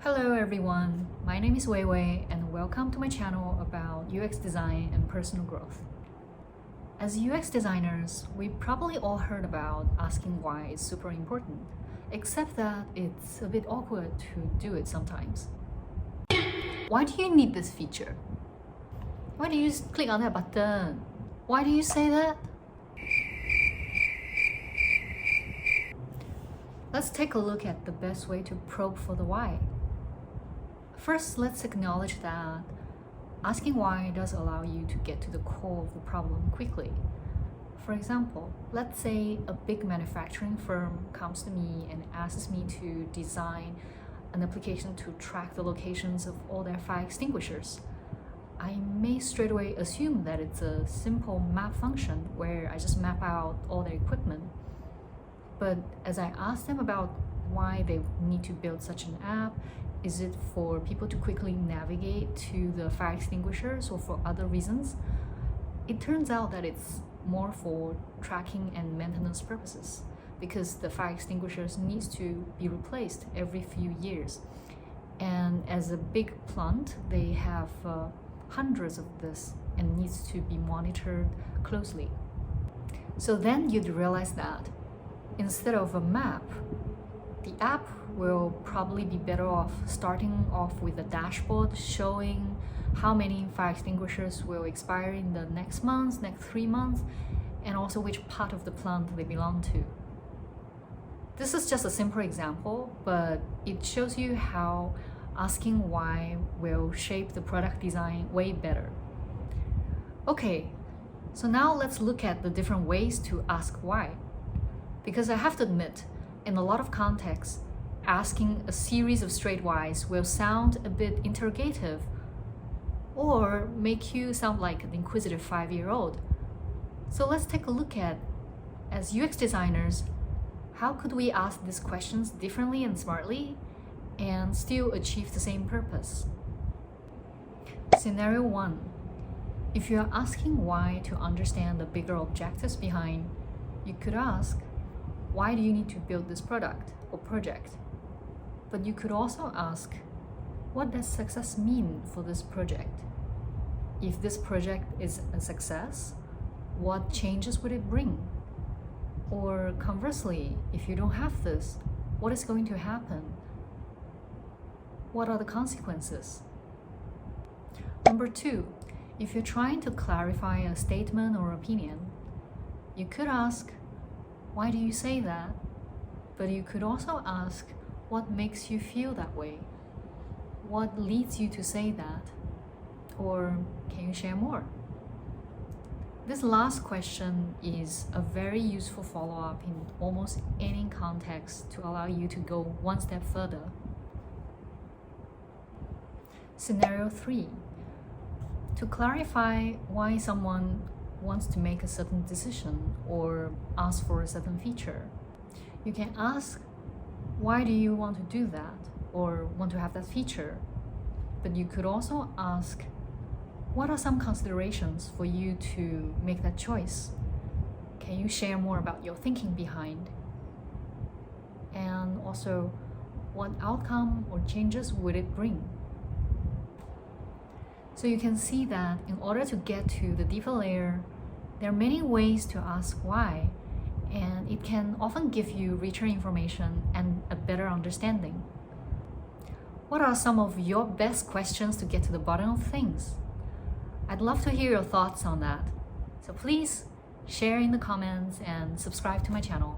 Hello everyone, my name is Weiwei and welcome to my channel about UX design and personal growth. As UX designers, we probably all heard about asking why is super important, except that it's a bit awkward to do it sometimes. Why do you need this feature? Why do you just click on that button? Why do you say that? Let's take a look at the best way to probe for the why. First, let's acknowledge that asking why does allow you to get to the core of the problem quickly. For example, let's say a big manufacturing firm comes to me and asks me to design an application to track the locations of all their fire extinguishers. I may straight away assume that it's a simple map function where I just map out all their equipment. But as I ask them about why they need to build such an app, is it for people to quickly navigate to the fire extinguishers or for other reasons? It turns out that it's more for tracking and maintenance purposes because the fire extinguishers needs to be replaced every few years. And as a big plant, they have hundreds of this and needs to be monitored closely. So then you'd realize that instead of a map, the app will probably be better off starting off with a dashboard showing how many fire extinguishers will expire in the next month, next 3 months, and also which part of the plant they belong to. This is just a simple example, but it shows you how asking why will shape the product design way better. Okay, so now let's look at the different ways to ask why. Because I have to admit, in a lot of contexts, asking a series of straight whys will sound a bit interrogative or make you sound like an inquisitive 5-year-old. So let's take a look at, as UX designers, how could we ask these questions differently and smartly and still achieve the same purpose? Scenario 1. If you are asking why to understand the bigger objectives behind, you could ask, why do you need to build this product or project? But you could also ask, what does success mean for this project? If this project is a success, what changes would it bring? Or conversely, if you don't have this, what is going to happen? What are the consequences? Number 2, if you're trying to clarify a statement or opinion, you could ask, why do you say that? But you could also ask, what makes you feel that way? What leads you to say that? Or can you share more? This last question is a very useful follow-up in almost any context to allow you to go one step further. Scenario 3. To clarify why someone wants to make a certain decision or ask for a certain feature, you can ask, why do you want to do that or want to have that feature? But you could also ask, what are some considerations for you to make that choice? Can you share more about your thinking behind? And also, what outcome or changes would it bring? So you can see that in order to get to the deeper layer, there are many ways to ask why, and it can often give you richer information and a better understanding. What are some of your best questions to get to the bottom of things? I'd love to hear your thoughts on that. So please share in the comments and subscribe to my channel.